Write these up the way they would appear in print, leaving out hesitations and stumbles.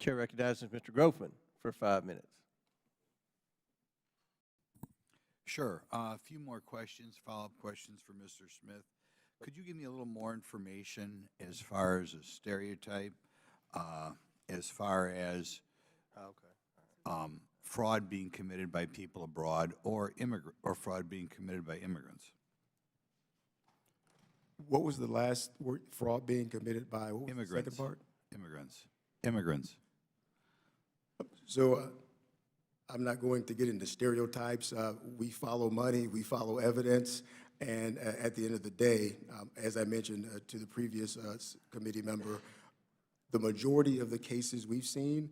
Chair recognizes Mr. Grothman for 5 minutes. Sure. A few more questions, follow-up questions for Mr. Smith. Could you give me a little more information as far as a stereotype, as far as fraud being committed by people abroad or fraud being committed by immigrants? What was the last word? Fraud being committed by what was Immigrants. the second part? Immigrants. So I'm not going to get into stereotypes. We follow money, we follow evidence, and at the end of the day, as I mentioned to the previous committee member, the majority of the cases we've seen,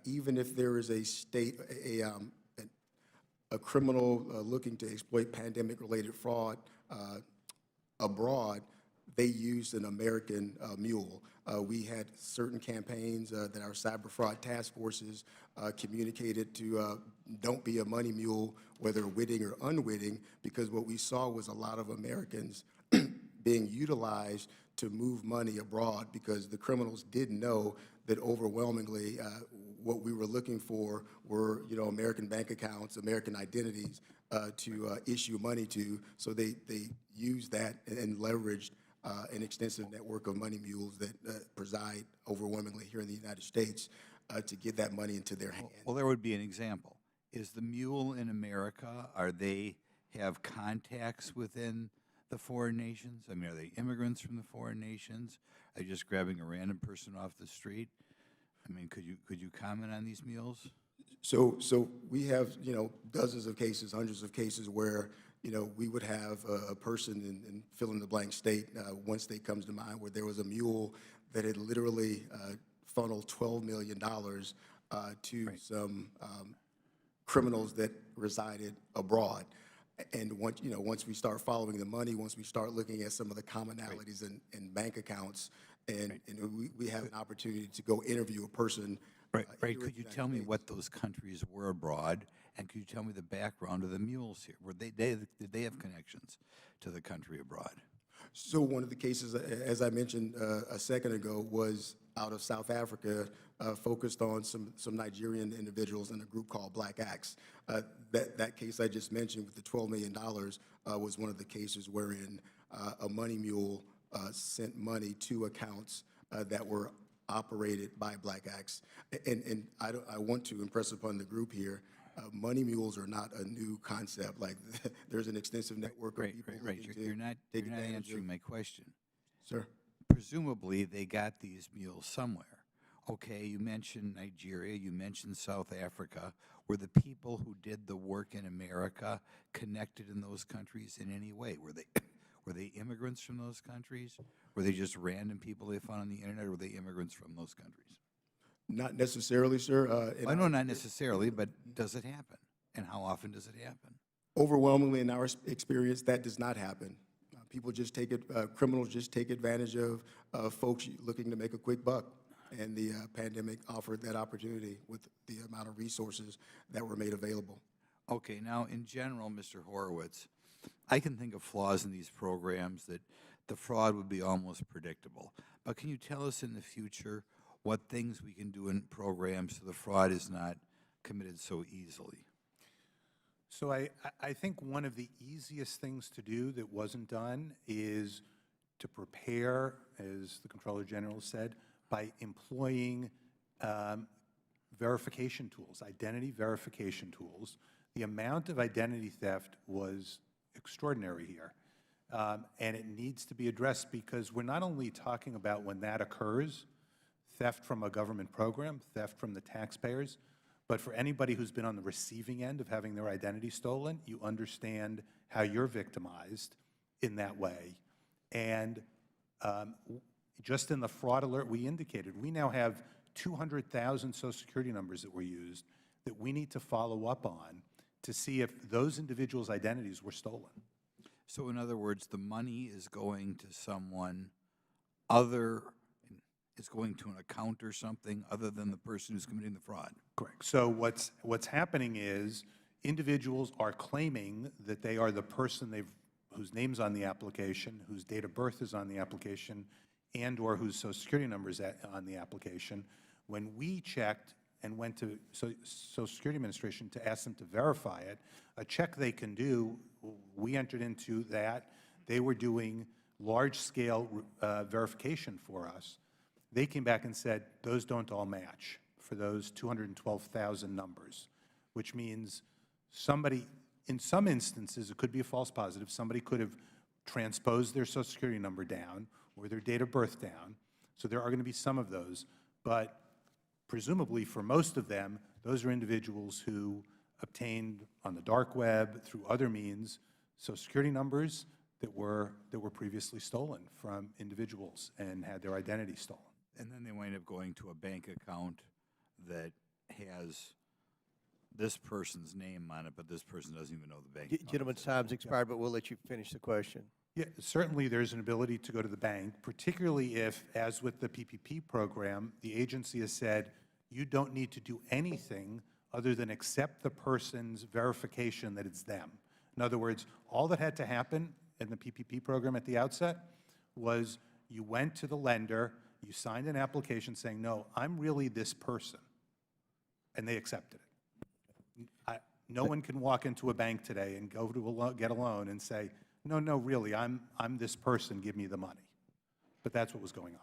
even if there is a criminal looking to exploit pandemic-related fraud abroad, they used an American mule. We had certain campaigns that our cyber fraud task forces communicated to don't be a money mule, whether witting or unwitting, because what we saw was a lot of Americans being utilized to move money abroad because the criminals didn't know that overwhelmingly what we were looking for were, American bank accounts, American identities to issue money to. So they used that and leveraged an extensive network of money mules that preside overwhelmingly here in the United States to get that money into their hands. Well, there would be an example. Is the mule in America, are they have contacts within the foreign nations? I mean, are they immigrants from the foreign nations? Are they just grabbing a random person off the street? I mean, could you comment on these mules? So we have, dozens of cases, hundreds of cases where, we would have a person in fill-in-the-blank state, one state comes to mind, where there was a mule that had literally funneled $12 million to some criminals that resided abroad. And once we start following the money, once we start looking at some of the commonalities in bank accounts, and we have an opportunity to go interview a person. Right. Could you tell me what those countries were abroad, and could you tell me the background of the mules here? Did they have connections to the country abroad? So one of the cases, as I mentioned a second ago, was out of South Africa, focused on some Nigerian individuals in a group called Black Axe. That case I just mentioned with the $12 million was one of the cases wherein a money mule sent money to accounts that were operated by Black Axe. And I want to impress upon the group here, money mules are not a new concept. Like there's an extensive network of people. You're not answering my question. Sir? Presumably they got these mules somewhere. Okay, you mentioned Nigeria, you mentioned South Africa. Were the people who did the work in America connected in those countries in any way? Were they immigrants from those countries? Were they just random people they found on the internet, or were they immigrants from those countries? Not necessarily, sir. I know not necessarily, but does it happen? And how often does it happen? Overwhelmingly, in our experience, that does not happen. People just criminals just take advantage of folks looking to make a quick buck. And the pandemic offered that opportunity with the amount of resources that were made available. Okay, now in general, Mr. Horowitz, I can think of flaws in these programs that the fraud would be almost predictable. But can you tell us in the future what things we can do in programs so the fraud is not committed so easily? So I think one of the easiest things to do that wasn't done is to prepare, as the Comptroller General said, by employing verification tools, identity verification tools. The amount of identity theft was extraordinary here, and it needs to be addressed because we're not only talking about when that occurs, theft from a government program, theft from the taxpayers, but for anybody who's been on the receiving end of having their identity stolen, you understand how you're victimized in that way. And just in the fraud alert we indicated, we now have 200,000 Social Security numbers that were used that we need to follow up on to see if those individuals' identities were stolen. So in other words, the money is going to someone other, it's going to an account or something other than the person who's committing the fraud. Correct. So what's happening is individuals are claiming that they are the person whose name's on the application, whose date of birth is on the application, and or whose Social Security number is on the application. When we checked and went to Social Security Administration to ask them to verify it, a check they can do, we entered into that. They were doing large-scale verification for us. They came back and said, those don't all match for those 212,000 numbers, which means somebody, in some instances, it could be a false positive. Somebody could have transposed their Social Security number down or their date of birth down. So there are going to be some of those. But presumably, for most of them, those are individuals who obtained on the dark web, through other means, Social Security numbers that were previously stolen from individuals and had their identity stolen. And then they wind up going to a bank account that has this person's name on it, but this person doesn't even know the bank account. Gentleman's time's expired, but we'll let you finish the question. Yeah, certainly there's an ability to go to the bank, particularly if, as with the PPP program, the agency has said, you don't need to do anything other than accept the person's verification that it's them. In other words, all that had to happen in the PPP program at the outset was you went to the lender, you signed an application saying, no, I'm really this person, and they accepted it. No one can walk into a bank today and go to get a loan and say, no, really, I'm this person, give me the money. But that's what was going on.